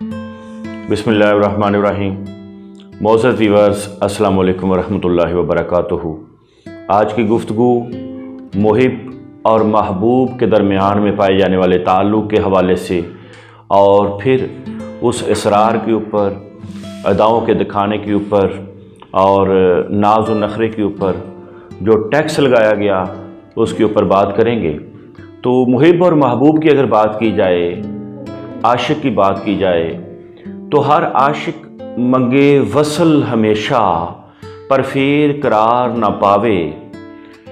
बिस्मिल्लाहिर्रहमानिर्रहीम। मोअज़्ज़ज़ व्यूअर्स, अस्सलामु अलैकुम वरहमतुल्लाहि वबरकातुहू। आज की गुफ्तगू मुहिब और महबूब के दरमियान में पाए जाने वाले ताल्लुक़ के हवाले से और फिर उस इसरार के ऊपर, अदाओं के दिखाने के ऊपर और नाज़ व नखरे के ऊपर जो टैक्स लगाया गया उसके ऊपर बात करेंगे। तो मुहिब और महबूब की अगर बात की जाए, आशिक की बात की जाए, तो हर आशिक मंगे वसल हमेशा, पर फिर करार ना पावे।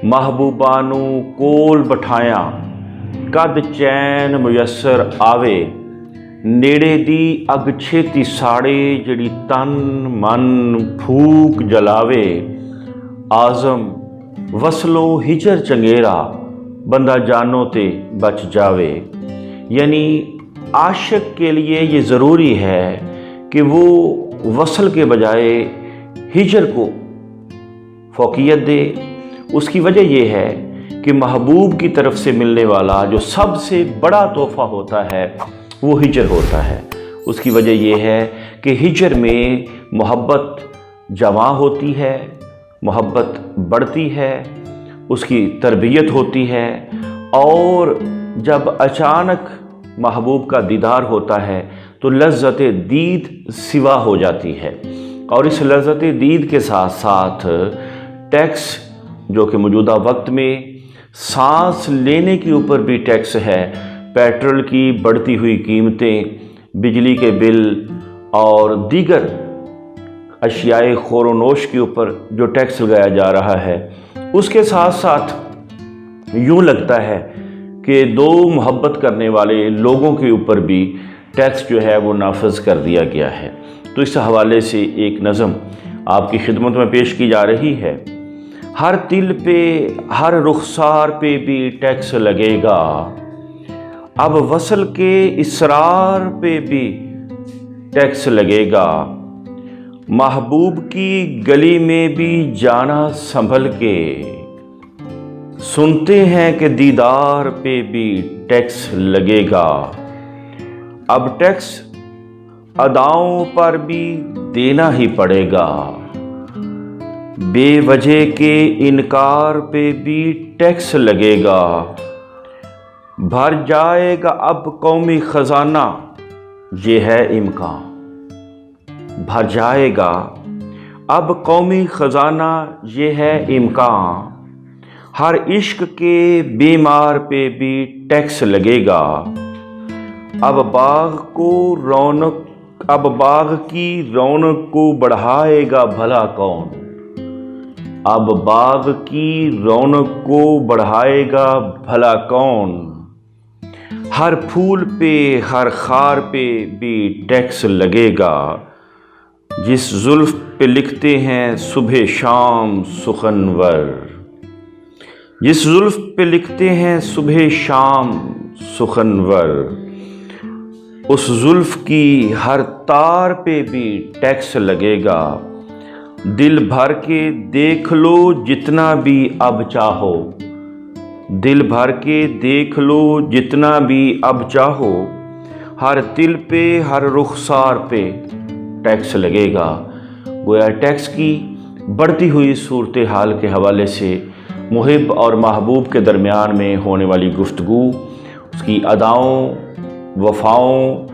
महबूबानू कोल बठाया, कद चैन मुयसर आवे। नेड़े दी अग छेती साड़े, जड़ी तन मन फूक जलावे। आज़म वसलो हिजर चंगेरा, बंदा जानो ते बच जावे। यानी आशिक के लिए ये ज़रूरी है कि वो वसल के बजाय हिजर को फ़ौक़ियत दे। उसकी वजह ये है कि महबूब की तरफ से मिलने वाला जो सबसे बड़ा तोहफ़ा होता है वो हिजर होता है। उसकी वजह ये है कि हिजर में मोहब्बत जवां होती है, मोहब्बत बढ़ती है, उसकी तरबियत होती है, और जब अचानक महबूब का दीदार होता है तो लज़्ज़त दीद सिवा हो जाती है। और इस लज़्ज़त दीद के साथ साथ टैक्स जो कि मौजूदा वक्त में सांस लेने के ऊपर भी टैक्स है, पेट्रोल की बढ़ती हुई कीमतें, बिजली के बिल और दीगर अशियाए खोरोनोश के ऊपर जो टैक्स लगाया जा रहा है, उसके साथ साथ यूँ लगता है कि दो मोहब्बत करने वाले लोगों के ऊपर भी टैक्स जो है वो नाफिज कर दिया गया है। तो इस हवाले से एक नज़म आपकी खिदमत में पेश की जा रही है। हर तिल पे, हर रुखसार पे भी टैक्स लगेगा, अब वसल के इसरार पे भी टैक्स लगेगा। महबूब की गली में भी जाना संभल के, सुनते हैं कि दीदार पे भी टैक्स लगेगा। अब टैक्स अदाओं पर भी देना ही पड़ेगा, बेवजह के इनकार पे भी टैक्स लगेगा। भर जाएगा अब कौमी खजाना, ये है इम्कान। भर जाएगा अब कौमी खजाना, ये है इम्कान। हर इश्क के बीमार पे भी टैक्स लगेगा। अब बाग की रौनक को बढ़ाएगा भला कौन। अब बाग की रौनक को बढ़ाएगा भला कौन। हर फूल पे, हर खार पे भी टैक्स लगेगा। जिस जुल्फ पे लिखते हैं सुबह शाम सुखनवर, जिस जुल्फ पे लिखते हैं सुबह शाम सुखनवर, उस जुल्फ की हर तार पे भी टैक्स लगेगा। दिल भर के देख लो जितना भी अब चाहो, दिल भर के देख लो जितना भी अब चाहो। हर तिल पे, हर रुखसार पे टैक्स लगेगा। गोया टैक्स की बढ़ती हुई सूरत हाल के हवाले से मुहिब और महबूब के दरमियान में होने वाली गुफ्तगू, उसकी अदाओं, वफ़ाओं,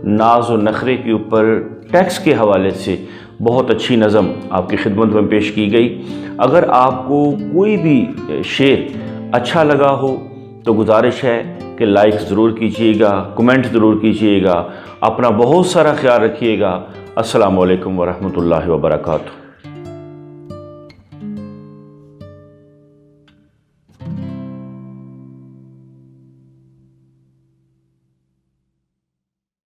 नाज व नखरे के ऊपर टैक्स के हवाले से बहुत अच्छी नज़म आपकी खिदमत में पेश की गई। अगर आपको कोई भी शेर अच्छा लगा हो तो गुजारिश है कि लाइक ज़रूर कीजिएगा, कमेंट ज़रूर कीजिएगा। अपना बहुत सारा ख्याल रखिएगा। अस्सलामु अलैकुम वरहमतुल्लाहि वबरकातुहू।